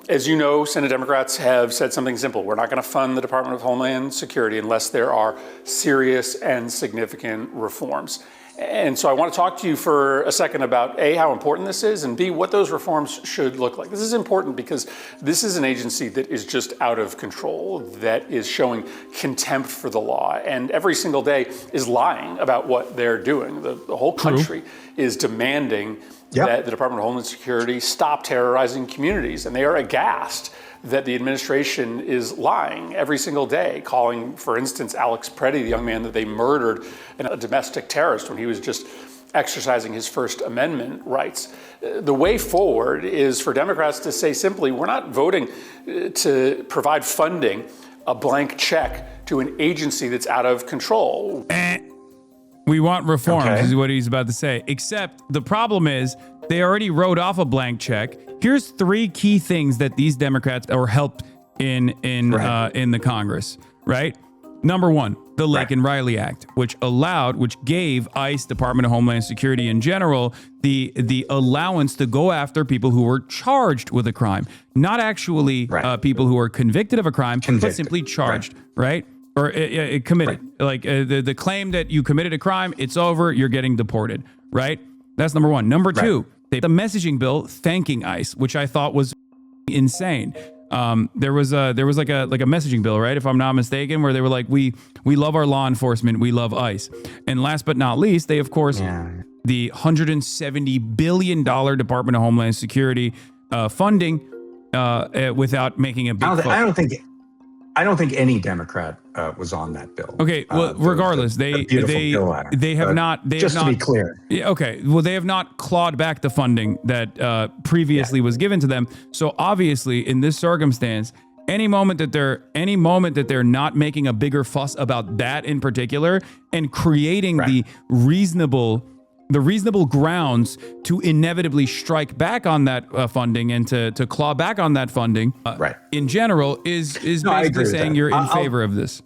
As you know, Senate Democrats have said something simple. We're not going to fund the Department of Homeland Security unless there are serious and significant reforms. And so I want to talk to you for a second about A, how important this is, and B, what those reforms should look like. This is important because this is an agency that is just out of control, that is showing contempt for the law, and every single day is lying about what they're doing. The whole country is demanding that the Department of Homeland Security stop terrorizing communities, and they are aghast that the administration is lying every single day, calling, for instance, Alex Preddy, the young man that they murdered, a domestic terrorist when he was just exercising his First Amendment rights. The way forward is for Democrats to say simply, we're not voting to provide funding, a blank check to an agency that's out of control. We want reforms, is what he's about to say. Except the problem is they already wrote off a blank check. Here's three key things that these Democrats or helped in the Congress, right? Number one, the Lake and Riley Act, which gave ICE, Department of Homeland Security in general, the allowance to go after people who were charged with a crime, not actually people who are convicted of a crime, but simply charged, right? Or committed. Like the claim that you committed a crime, it's over, you're getting deported, right? That's number one. Number two, the messaging bill thanking ICE, which I thought was insane. There was like a messaging bill, right? If I'm not mistaken, where they were like, we love our law enforcement, we love ICE. And last but not least, they of course the $170 billion Department of Homeland Security funding without making a big. I don't think any Democrat was on that bill. Okay, well, regardless, they have not. To be clear. Yeah, okay, well, they have not clawed back the funding that previously was given to them. So obviously, in this circumstance, any moment that they're not making a bigger fuss about that in particular and creating the reasonable grounds to inevitably strike back on that funding and to claw back on that funding in general is basically saying you're in favor of this.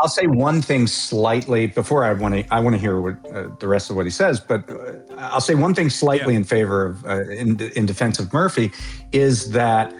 I'll say one thing slightly before I want to hear what the rest of what he says, but I'll say one thing slightly in favor of in defense of Murphy is that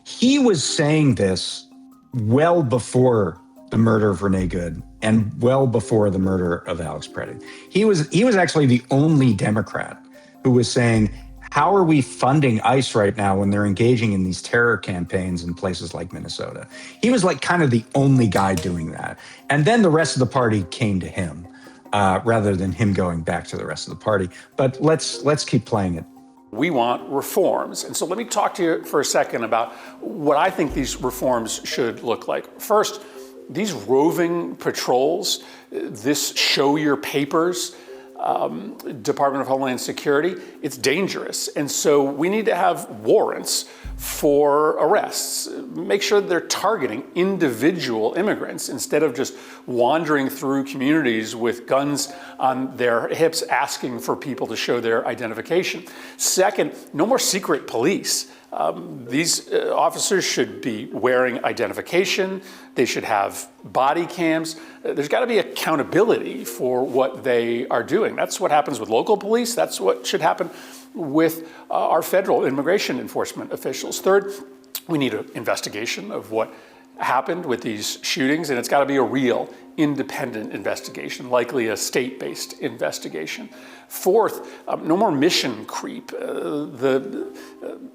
he was saying this well before the murder of Renee Good and well before the murder of Alex Preddy. He was actually the only Democrat who was saying, how are we funding ICE right now when they're engaging in these terror campaigns in places like Minnesota? He was like kind of the only guy doing that. And then the rest of the party came to him rather than him going back to the rest of the party. But let's keep playing it. We want reforms. And so let me talk to you for a second about what I think these reforms should look like. First, these roving patrols, this show your papers, Department of Homeland Security, it's dangerous. And so we need to have warrants for arrests. Make sure that they're targeting individual immigrants instead of just wandering through communities with guns on their hips asking for people to show their identification. Second, no more secret police. These officers should be wearing identification. They should have body cams. There's got to be accountability for what they are doing. That's what happens with local police. That's what should happen with our federal immigration enforcement officials. Third, we need an investigation of what happened with these shootings, and it's got to be a real independent investigation, likely a state-based investigation. Fourth, no more mission creep. The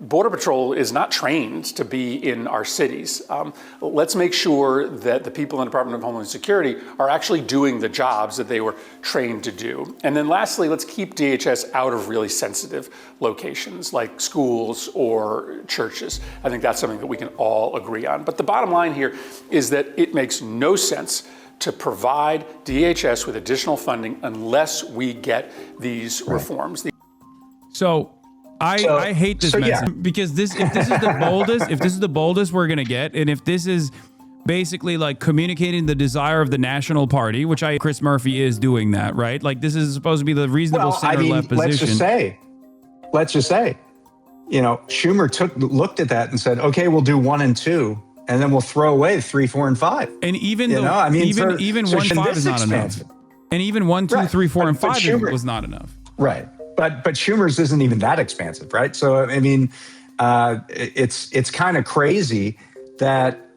Border Patrol is not trained to be in our cities. Let's make sure that the people in the Department of Homeland Security are actually doing the jobs that they were trained to do. And then lastly, let's keep DHS out of really sensitive locations like schools or churches. I think that's something that we can all agree on. But the bottom line here is that it makes no sense to provide DHS with additional funding unless we get these reforms. So I hate this message because if this is the boldest we're gonna get, and if this is basically like communicating the desire of the national party, which Chris Murphy is doing that, right? Like this is supposed to be the reasonable center-left position. Let's just say, Schumer looked at that and said, okay, we'll do 1 and 2. And then we'll throw away 3, 4, and 5. And even even 1, 5 is not enough. And even 1, 2, 3, 4, and 5 was not enough. Right. But Schumer's isn't even that expansive, right? So I mean, it's kind of crazy that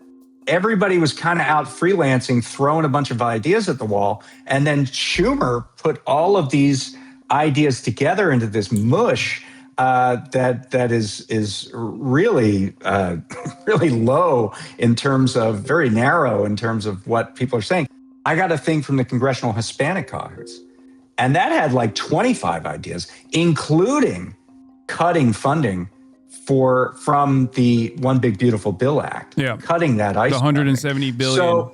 everybody was kind of out freelancing, throwing a bunch of ideas at the wall, and then Schumer put all of these ideas together into this mush. That is really really low in terms of, very narrow in terms of what people are saying. I got a thing from the Congressional Hispanic Caucus, and that had like 25 ideas, including cutting funding from the One Big Beautiful Bill Act. Yeah, cutting that ICE, the $170 billion.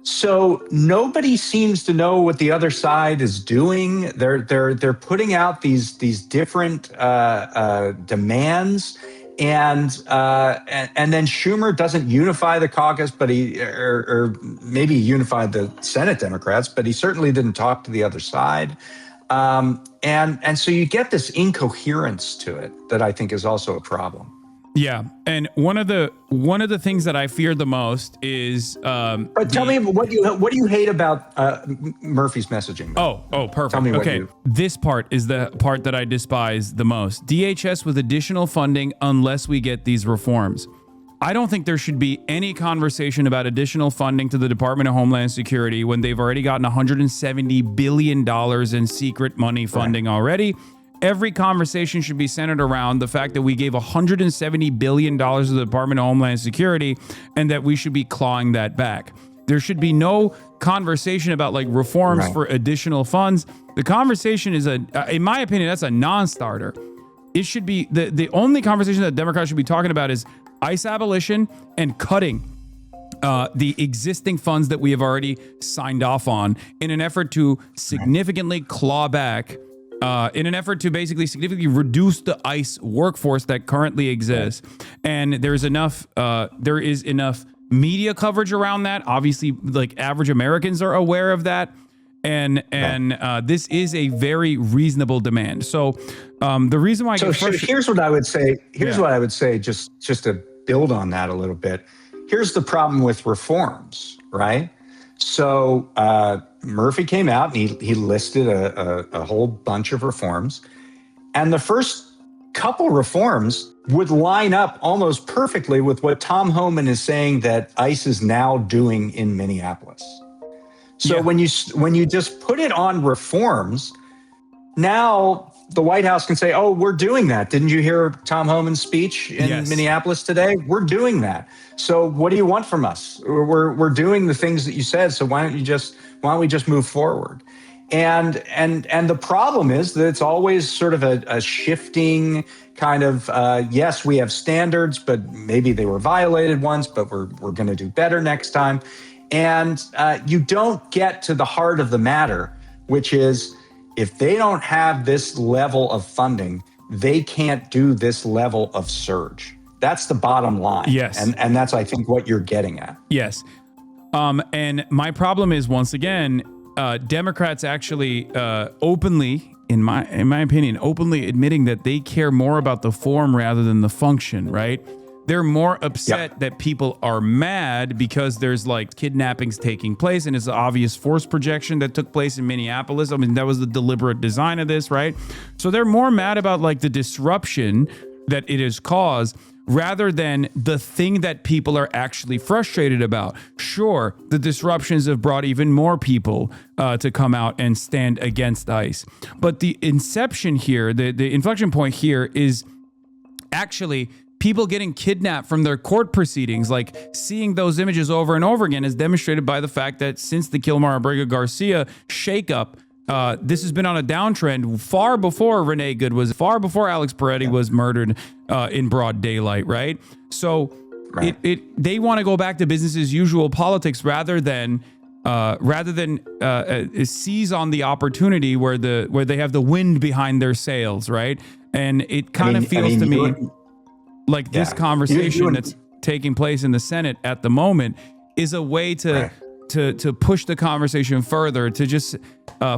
So nobody seems to know what the other side is doing. They're putting out these different demands, and then Schumer doesn't unify the caucus, but or maybe unified the Senate Democrats, but he certainly didn't talk to the other side. And so you get this incoherence to it that I think is also a problem. Yeah, and one of the things that I fear the most is. But tell me what do you hate about Murphy's messaging? Oh, perfect. Tell me okay, this part is the part that I despise the most. DHS with additional funding unless we get these reforms. I don't think there should be any conversation about additional funding to the Department of Homeland Security when they've already gotten $170 billion in secret money funding already. Every conversation should be centered around the fact that we gave $170 billion to the Department of Homeland Security and that we should be clawing that back. There should be no conversation about like reforms for additional funds. The conversation is in my opinion, that's a non-starter. It should be the only conversation that Democrats should be talking about is ICE abolition and cutting the existing funds that we have already signed off on in an effort to significantly claw back in an effort to basically significantly reduce the ICE workforce that currently exists. And there is enough media coverage around that. Obviously, like average Americans are aware of that. And this is a very reasonable demand. So the reason why here's what I would say. What I would say, just to build on that a little bit. Here's the problem with reforms, right? So Murphy came out and he listed a whole bunch of reforms. And the first couple reforms would line up almost perfectly with what Tom Homan is saying that ICE is now doing in Minneapolis. So when you just put it on reforms, now the White House can say, oh, we're doing that. Didn't you hear Tom Homan's speech in Minneapolis today? We're doing that. So what do you want from us? We're doing the things that you said. So why don't we just move forward? And the problem is that it's always sort of a shifting kind of, yes, we have standards, but maybe they were violated once, but we're going to do better next time. And you don't get to the heart of the matter, which is if they don't have this level of funding, they can't do this level of surge. That's the bottom line. Yes. And that's, I think, what you're getting at. Yes. And my problem is, once again, Democrats actually openly, in my opinion, openly admitting that they care more about the form rather than the function, right? They're more upset that people are mad because there's like kidnappings taking place, and it's an obvious force projection that took place in Minneapolis. I mean, that was the deliberate design of this, right? So they're more mad about like the disruption that it has caused rather than the thing that people are actually frustrated about. Sure, the disruptions have brought even more people to come out and stand against ICE. But the inception here, the inflection point here is actually people getting kidnapped from their court proceedings, like seeing those images over and over again is demonstrated by the fact that since the Kilmar-Abrego Garcia shakeup, this has been on a downtrend far before Renee Good was, far before Alex Peretti was murdered in broad daylight, right? So they want to go back to business as usual politics rather than seize on the opportunity where they have the wind behind their sails, right? And it kind of feels to me like this conversation that's taking place in the Senate at the moment is a way to push the conversation further, to just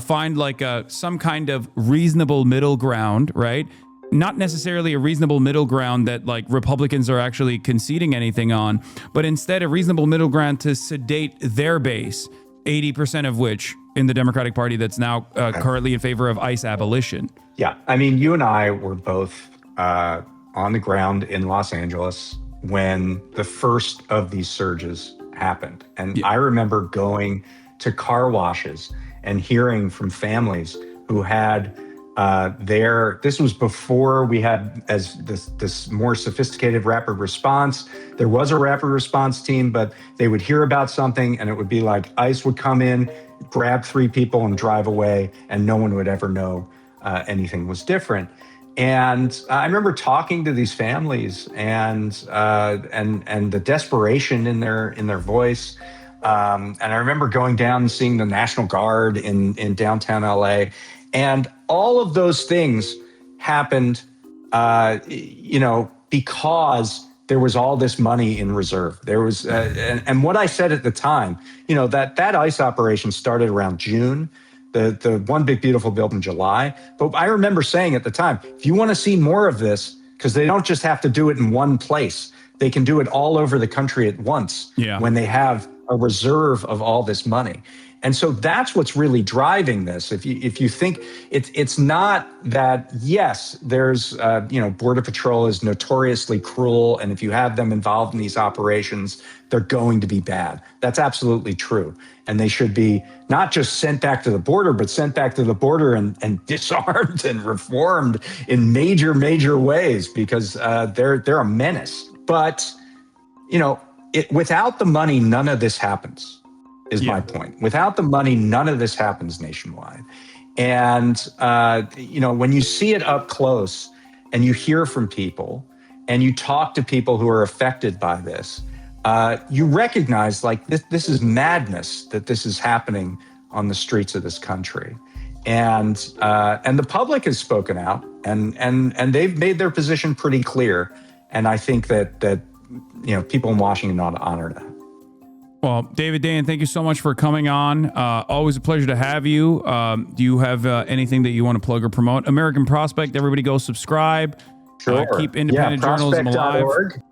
find like some kind of reasonable middle ground, right? Not necessarily a reasonable middle ground that like Republicans are actually conceding anything on, but instead a reasonable middle ground to sedate their base, 80% of which in the Democratic Party that's now currently in favor of ICE abolition. Yeah, I mean, you and I were both on the ground in Los Angeles when the first of these surges happened. And I remember going to car washes and hearing from families who had this was before we had this more sophisticated rapid response. There was a rapid response team, but they would hear about something and it would be like ICE would come in, grab 3 people and drive away, and no one would ever know anything was different. And I remember talking to these families and the desperation in their voice. And I remember going down and seeing the National Guard in downtown LA. And all of those things happened, because there was all this money in reserve. There was, and what I said at the time, that ICE operation started around June. The One Big Beautiful Bill in July. But I remember saying at the time, if you want to see more of this, because they don't just have to do it in one place, they can do it all over the country at once when they have a reserve of all this money. And so that's what's really driving this. If you think it's not that, yes, there's, Border Patrol is notoriously cruel. And if you have them involved in these operations, they're going to be bad. That's absolutely true. And they should be not just sent back to the border, but sent back to the border and disarmed and reformed in major, major ways because they're a menace. But, without the money, none of this happens. Is my point. Without the money, none of this happens nationwide. And, when you see it up close and you hear from people and you talk to people who are affected by this, you recognize like this is madness that this is happening on the streets of this country. And the public has spoken out and they've made their position pretty clear. And I think that people in Washington ought to honor that. Well, David Dayen, thank you so much for coming on. Always a pleasure to have you. Do you have anything that you want to plug or promote? American Prospect, everybody go subscribe. Sure. Keep independent journalism alive.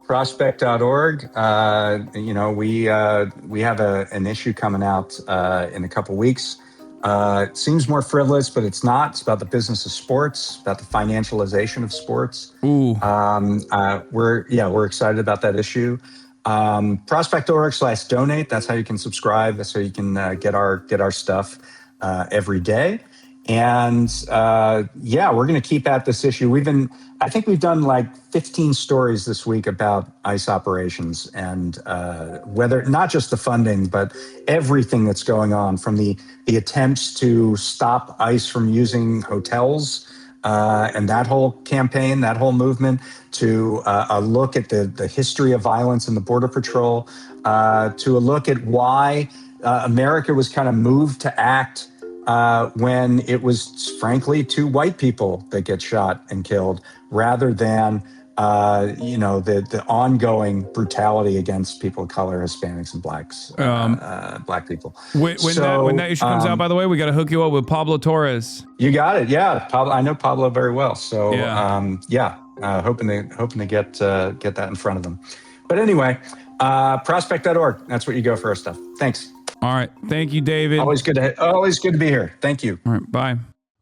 Prospect.org. We have an issue coming out in a couple weeks. It seems more frivolous, but it's not. It's about the business of sports, about the financialization of sports. Ooh. We're excited about that issue. Prospect.org/donate. That's how you can subscribe. That's how you can get our stuff every day. And we're going to keep at this issue. I think we've done like 15 stories this week about ICE operations and whether not just the funding, but everything that's going on, from the attempts to stop ICE from using hotels and that whole campaign, that whole movement, to a look at the history of violence in the Border Patrol, to a look at why America was kind of moved to act when it was, frankly, two white people that get shot and killed, rather than the ongoing brutality against people of color, Hispanics and blacks, black people. When that issue comes out, by the way, we got to hook you up with Pablo Torres. You got it. Yeah, Pablo, I know Pablo very well. So yeah, hoping to get that in front of them. But anyway, prospect.org. That's what you go for our stuff. Thanks. All right. Thank you, David. Always good to be here. Thank you. All right. Bye.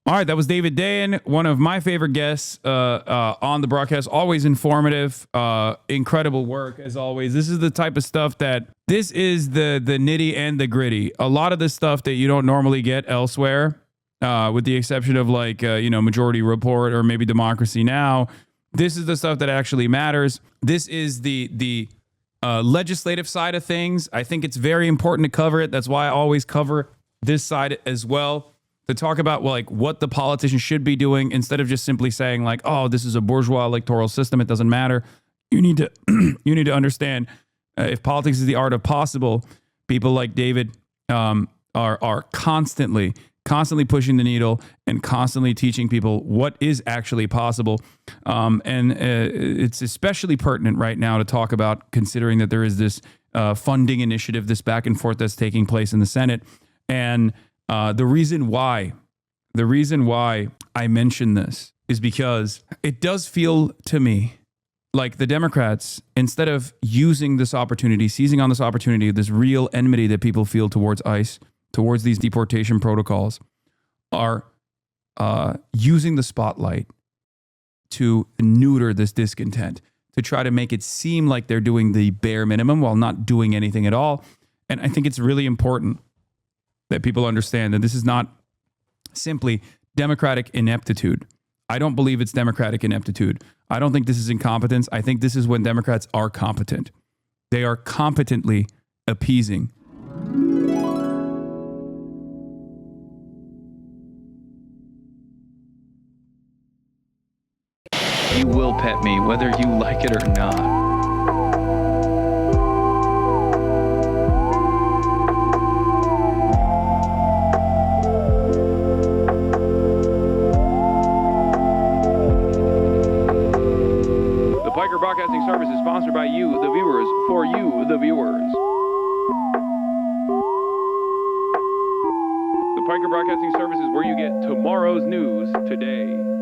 All right, that was David Dayen, one of my favorite guests on the broadcast. Always informative, incredible work as always. This is the type of stuff this is the nitty and the gritty. A lot of the stuff that you don't normally get elsewhere, with the exception of Majority Report or maybe Democracy Now. This is the stuff that actually matters. This is the legislative side of things. I think it's very important to cover it. That's why I always cover this side as well. To talk about what the politicians should be doing instead of just simply saying oh, this is a bourgeois electoral system. It doesn't matter. You need to understand if politics is the art of possible, people like David are constantly pushing the needle and constantly teaching people what is actually possible. And it's especially pertinent right now to talk about, considering that there is this funding initiative, this back and forth that's taking place in the Senate. And the reason why I mention this is because it does feel to me like the Democrats, instead of using this opportunity, seizing on this opportunity, this real enmity that people feel towards ICE, towards these deportation protocols, are using the spotlight to neuter this discontent, to try to make it seem like they're doing the bare minimum while not doing anything at all. And I think it's really important that people understand that this is not simply Democratic ineptitude. I don't believe it's Democratic ineptitude. I don't think this is incompetence. I think this is when Democrats are competent. They are competently appeasing. You will pet me, whether you like it or not. Broadcasting service is sponsored by you, the viewers, for you, the viewers. The Piker Broadcasting Service is where you get tomorrow's news today.